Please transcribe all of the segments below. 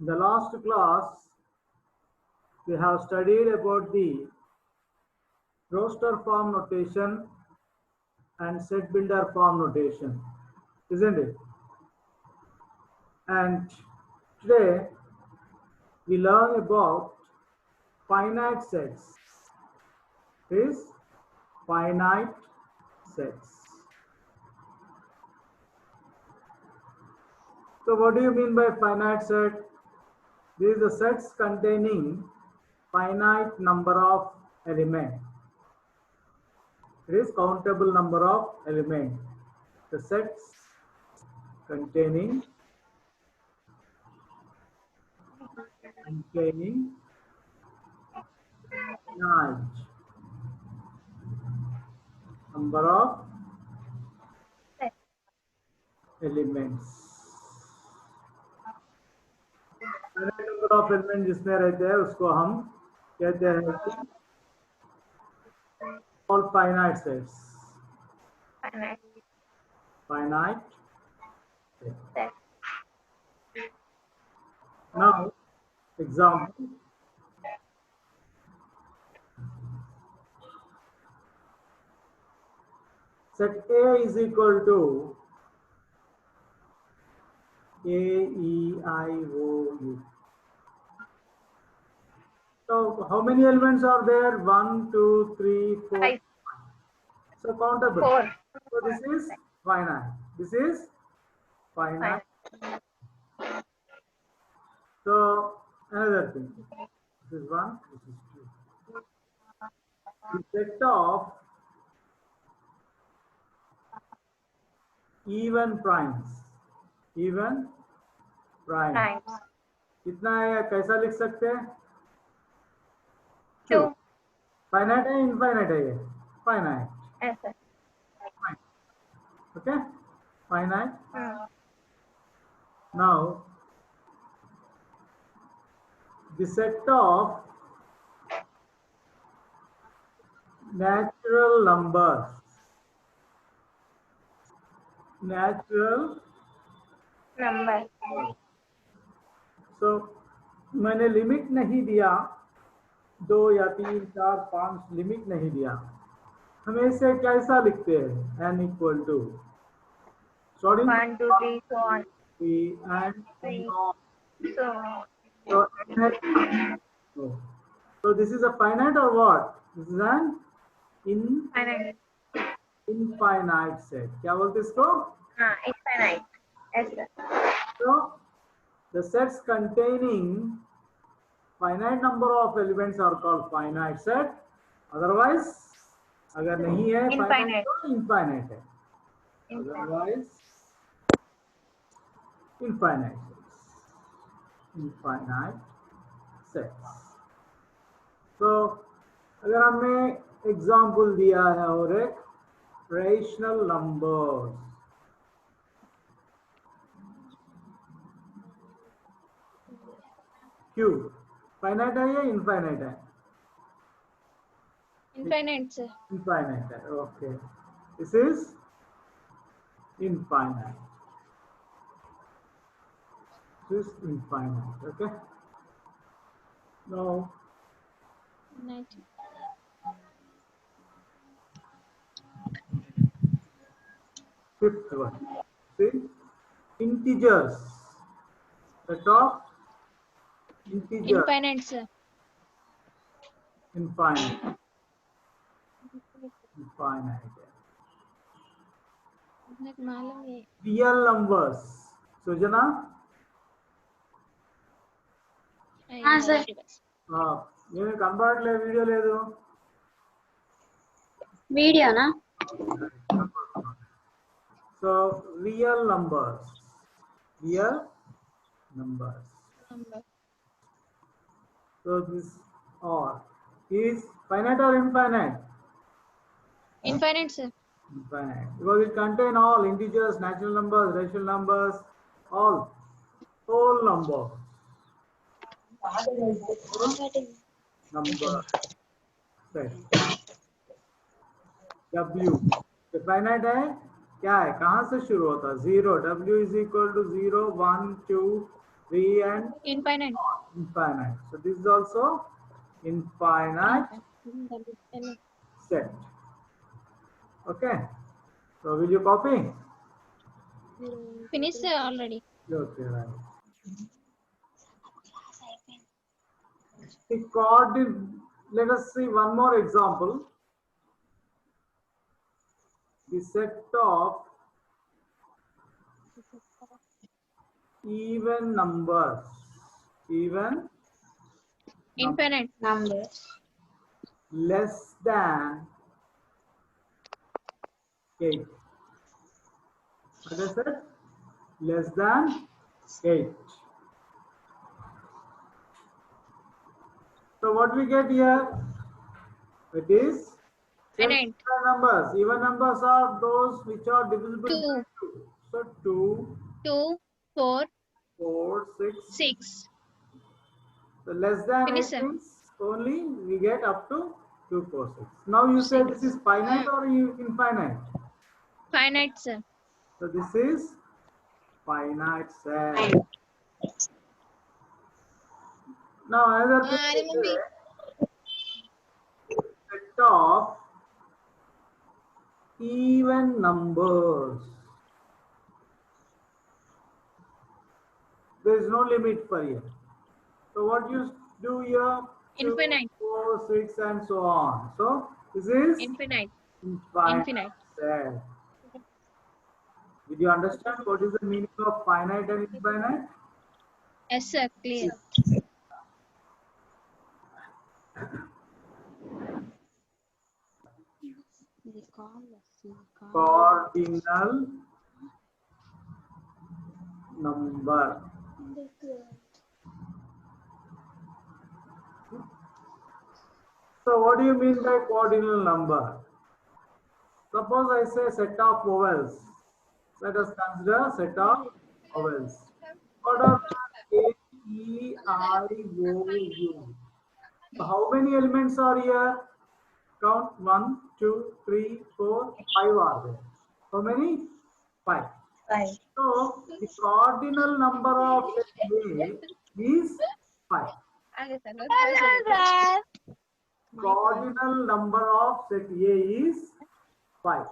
In the last class, we have studied about the roster form notation and set builder form notation, isn't it? And today we learn about finite sets. Is finite sets. So what do you mean by finite set? These are the sets containing finite number of elements. It is countable number of elements. The sets containing finite number of elements. finite number of elements जिसमें रहते हैं उसको हम कहते हैं all finite sets. Finite set. Now, example. Set A is equal to A, E, I, O, U. So, how many elements are there? 1, 2, 3, 4. 5. So, countable. 4. So, this is finite. This is finite. 5. So, another thing. This is 1, this is 2. The set of even primes. Even primes. कितना है? कैसा लिख सकते हैं? 2. Finite है, infinite है ये? Finite. ऐसा. Okay? Finite. Now, the set of natural numbers. Natural number. So, मैंने लिमिट नहीं दिया, 2 या 3, 4, 5 लिमिट नहीं दिया. हम इसे कैसा लिखते हैं? n equal to 1, 2, 3, so on. 3 and 3. So this is a finite or what? This is an infinite set. क्या बोलते इसको? हाँ, infinite. Yes, sir. So the sets containing finite number of elements are called finite set. Otherwise, अगर नहीं है infinite तो infinite है. Otherwise, infinite sets. So, अगर हमने एग्जाम्पल दिया है और एक रेशनल नंबर्स, Q फाइनाइट है या इनफाइनाइट है? Infinite, sir. Infinite. Okay. This is infinite. This is infinite. Okay. Now. 90. Fifth one. See, integers. The top. Integer. Infinite, sir. Infinite. Real numbers. Sujana? हाँ sir. हाँ, ये convert ले video ले दो. Video ना? So real numbers. Real numbers. So this or is finite or infinite? Infinite, sir. Infinite. Because it contains all integers, natural numbers, rational numbers, all whole numbers. Number set. W. Finite है? क्या है? कहाँ से शुरू होता है? 0. W is equal to 0, 1, 2, 3 and Infinite. infinite. So this is also infinite set. Okay. So will you copy? Finish already. Okay, right. The coordinate. Let us see one more example. The set of even numbers. Even Infinite numbers. less than 8. What I said? Less than 8. So what we get here? It is Infinite. even numbers. Even numbers are those which are divisible 2. by 2. So 2, 2, 4, 4, 6. 6. So less than Finish, 8 sir. means only we get up to 2, 4, 6. Now you say this is finite or infinite? Finite, sir. So this is finite set. Now another thing is set of even numbers. There is no limit for here. So what you do here? 2, Infinite. 4, 6 and so on. So this is Infinite. infinite set. Did you understand what is the meaning of finite and infinite? Yes, sir. Clear. Cardinal number. So what do you mean by cardinal number? Suppose I say set of vowels. Let us consider set of vowels. What are A, E, I, O, U? So how many elements are here? Count 1, 2, 3, 4, 5 are there. How many? 5. 5. So the cardinal number of set A is 5. Cardinal number of set A is 5.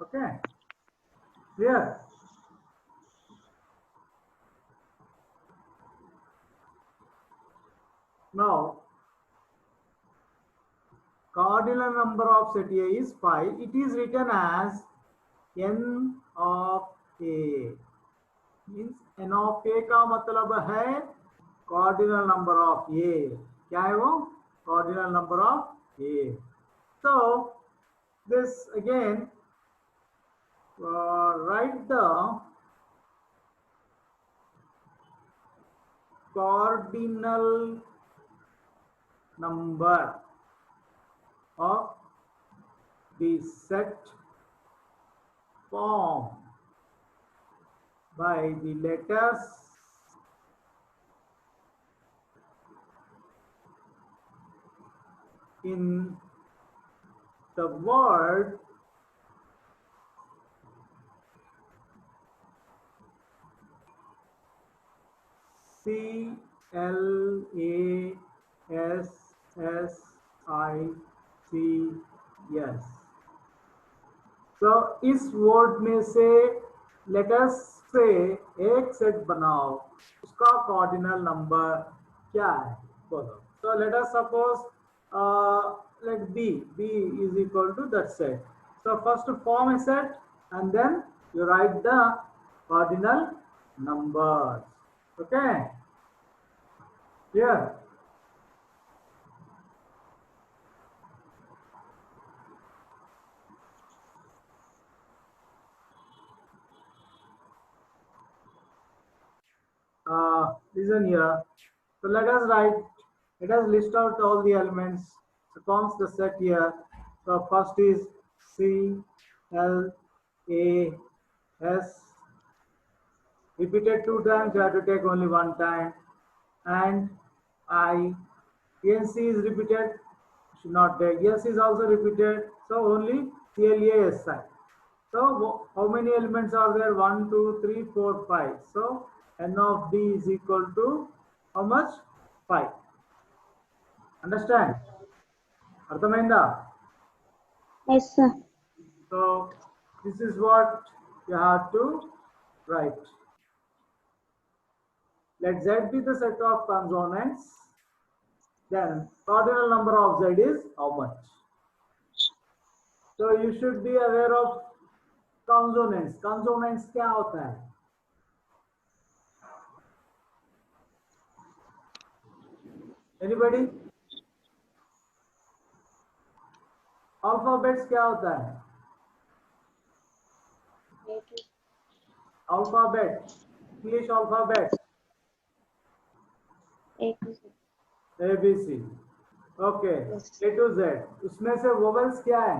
Okay. Clear? Now, cardinal number of set A is 5. It is written as n of A. Means n of A का मतलब है cardinal number of A. क्या है वो? Cardinal number of A. So, this again, write the cardinal number of the set formed by the letters in the word C L A S S I C S. So इस word में से let us say एक set बनाओ, उसका cardinal number क्या है बोलो. So let us suppose let B is equal to that set. So first form a set and then you write the cardinal numbers. Okay. Here. Listen here. So let us list out all the elements. So forms the set here. So first is C, L, A, S. Repeated 2 times, you have to take only 1 time. And I. N, C is repeated, should not take. S is also repeated. So only C, L, A, S, I. So how many elements are there? 1, 2, 3, 4, 5. So n of d is equal to how much? 5. Understand? Arthamainda? Yes, sir. So this is what you have to write. Let Z be the set of consonants. Then cardinal number of Z is how much? So you should be aware of consonants. Consonants क्या होता है? Anybody? Alphabets क्या होता है? Alphabet. English alphabet. A B C. Okay. A to Z. उसमें से vowels क्या है?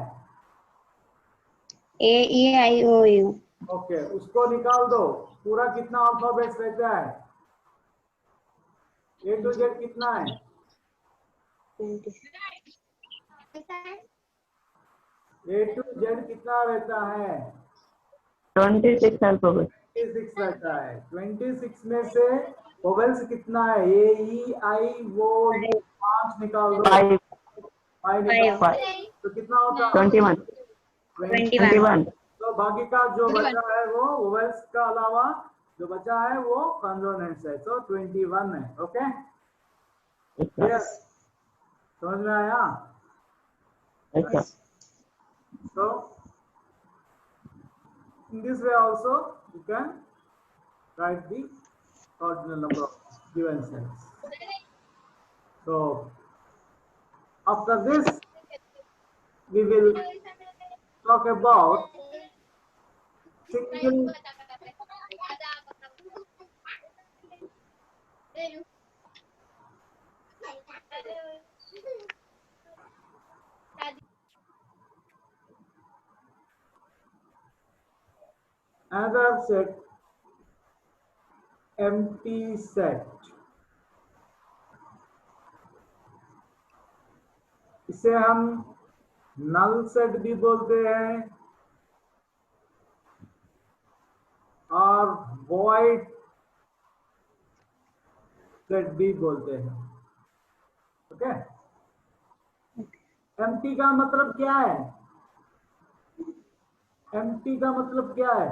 A E I O U. Okay. उसको निकाल दो. पूरा कितना अल्फाबेट्स रहता है? A to Z कितना है? 20. A to Z कितना रहता है? 26 alphabet. 26 रहता है. 26 में से vowels कितना है? A E I O U. 5 निकाल दो. 5. 5 निकाल दो. तो कितना होता है? 21. 21. तो बाकी का जो बचा है वो vowels का अलावा जो बचा है वो consonants है. तो 21 है. ओके? Yes. समझ में आया? Yes. So in this way also you can write the ordinal number of given cells. So after this we will talk about single another set, empty set. इसे हम नल सेट भी बोलते हैं और void set भी बोलते हैं. Okay? empty का मतलब क्या है? empty का मतलब क्या है?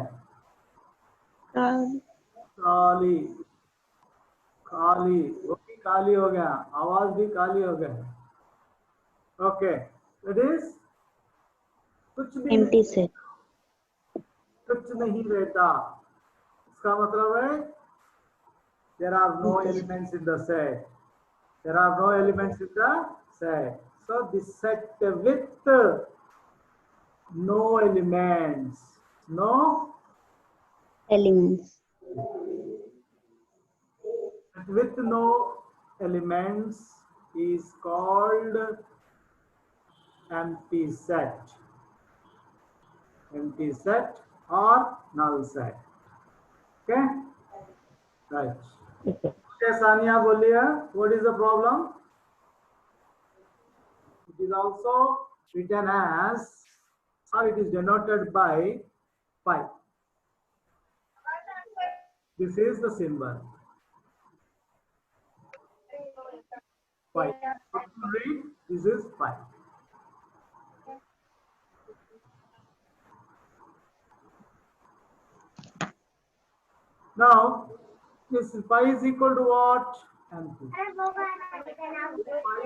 खाली. खाली. वो भी खाली हो गया. आवाज भी खाली हो गया. ओके. That is कुछ भी Empty set. कुछ नहीं रहता. इसका मतलब है there are no elements in the set. There are no elements in the set. So this set with no elements. No Elements. with no elements is called empty set. Empty set or null set. Okay? Right. Okay. Okay, Sania बोलिए. What is the problem? It is also written as, or it is denoted by pi. This is the symbol. Pi. Read, this is pi. Now, this pi is equal to what? Empty. Pi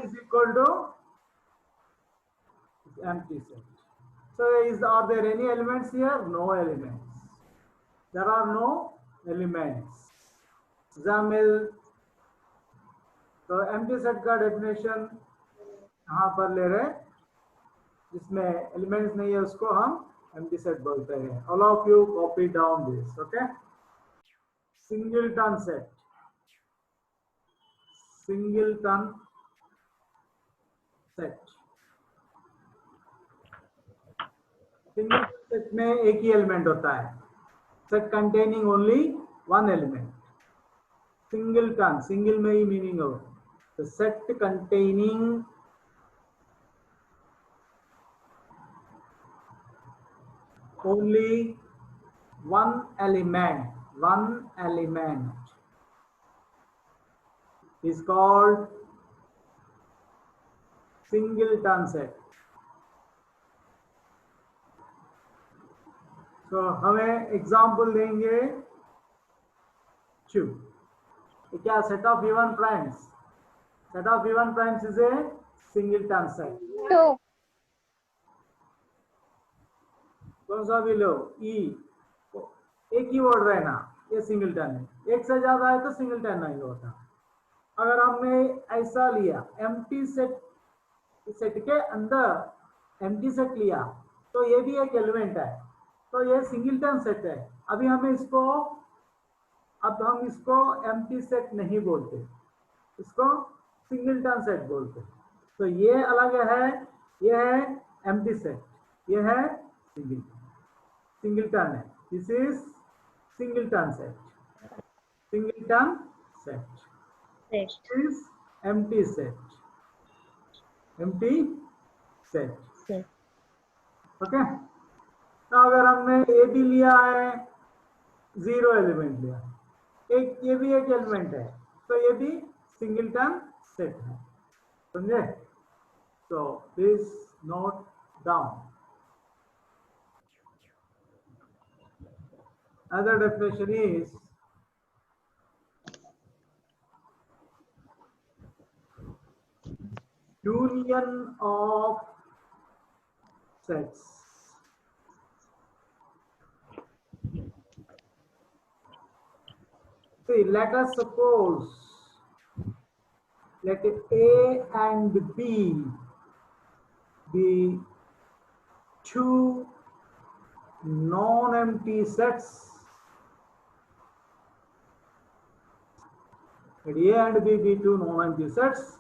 is equal to empty set. So, are there any elements here? No elements. There are no elements. Zamil. तो empty set का definition यहाँ पर ले रहे, जिसमें elements नहीं है उसको हम empty set बोलते हैं. All of you copy down this, okay? Singleton set. Singleton set. Singleton set में एक ही element होता है. Set containing only one element. Singleton, single में ही meaning हो. The set containing only one element. is called singleton set. तो हमें example देंगे Q. क्या set of even primes? Set of even primes is a singleton set. 2. कौन सा भी लो, ई एक ही वर्ड रहना, ये सिंगलटन है. एक से ज्यादा है तो सिंगलटन नहीं होता. अगर हमने ऐसा लिया एम्प्टी सेट, सेट के अंदर एम्प्टी सेट लिया तो ये भी एक एलिमेंट है, तो ये सिंगलटन सेट है. अभी हमें इसको, अब हम इसको एम्प्टी सेट नहीं बोलते, इसको सिंगलटन सेट बोलते. तो ये अलग है, ये है एम्प्टी सेट, ये है सिंगलटन है. This is singleton set. Singleton set is empty set. Empty set. Okay. तो अगर हमने ए भी लिया है, 0 एलिमेंट लिया, एक ये भी एक एलिमेंट है, तो ये भी सिंगलटन सेट है. समझे? So please note down. Other definition is union of sets. See, let us suppose, let A and B be two non-empty sets. Let A and B be two non-empty sets.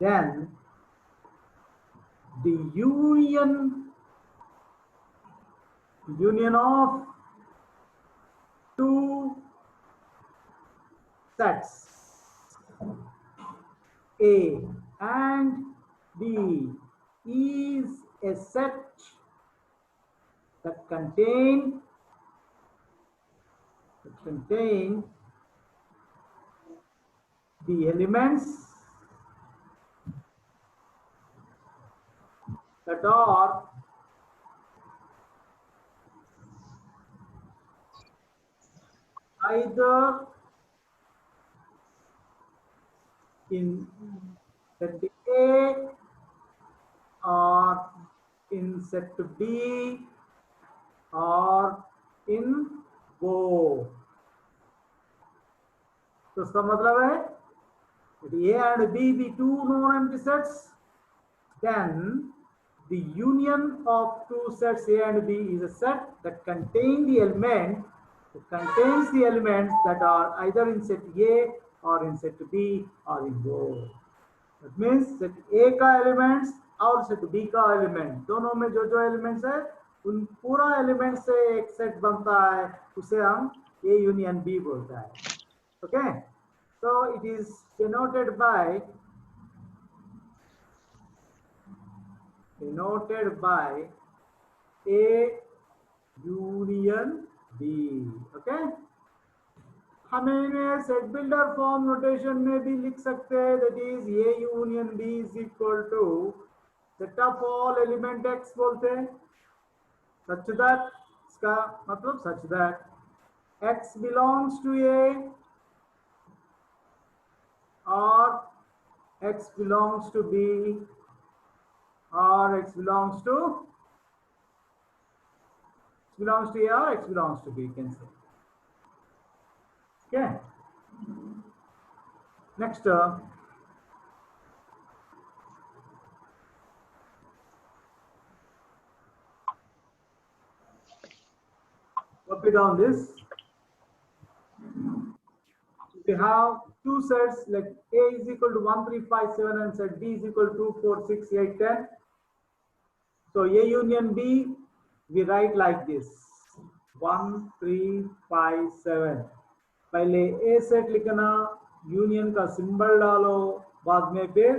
Then the union of two sets A and B is a set that contain the elements that are either in set A or in set B or in both. तो इसका मतलब है A and B be two non-empty sets, then the union of two sets A and B is a set that contains the elements that are either in set A or in set B or in both. That means set A का elements और set B का element, दोनों में जो elements है उन पूरा element से एक set बनता है, उसे हम A union B बोलता है. Okay, so it is denoted by A union B. Okay, हम इन्हें सेट बिल्डर फॉर्म नोटेशन में भी लिख सकते हैं. That is A union B is equal to set of all element X बोलते हैं. सच दैट, इसका मतलब such that X belongs to A or X belongs to B or X belongs to A or X belongs to B, you can say. Okay. Next, copy down this. We have two sets like A is equal to 1, 3, 5, 7 and set B is equal to 2, 4, 6, 8, 10. So A union B we write like this 1, 3, 5, 7. पहले A set लिखना, union का symbol डालो, बाद में फिर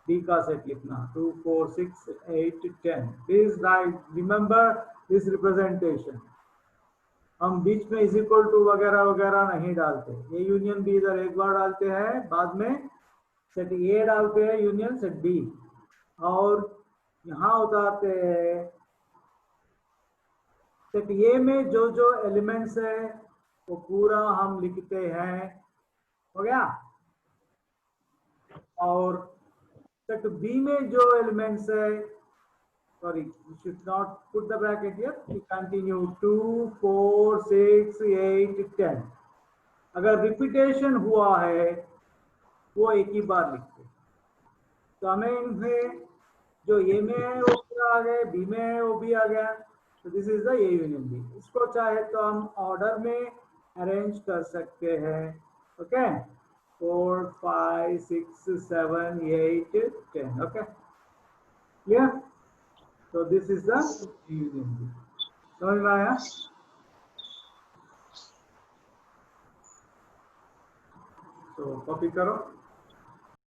B का set लिखना 2, 4, 6, 8, 10. Please write, remember this representation. हम बीच में इज इक्वल टू वगैरह वगैरह नहीं डालते। ए यूनियन बी इधर एक बार डालते हैं, बाद में सेट ए डालते हैं यूनियन सेट बी, और यहाँ उतारते हैं सेट ए में जो जो एलिमेंट्स है वो पूरा हम लिखते हैं। हो गया? और सेट बी में जो एलिमेंट्स है, sorry, you should not put the bracket here. We continue 2, 4, 6, 8, 10. अगर रिपीटेशन हुआ है वो एक ही बार लिखते हैं। तो हमें इनमें जो ए में है वो पूरा आ गया, बी में है वो भी आ गया, तो this is the A union B. इसको चाहे तो हम ऑर्डर में अरेंज कर सकते हैं। Okay, 4, 5, 6, 7, 8, 10। Okay, clear? So this is the union B. समझ में आया? तो कॉपी करो।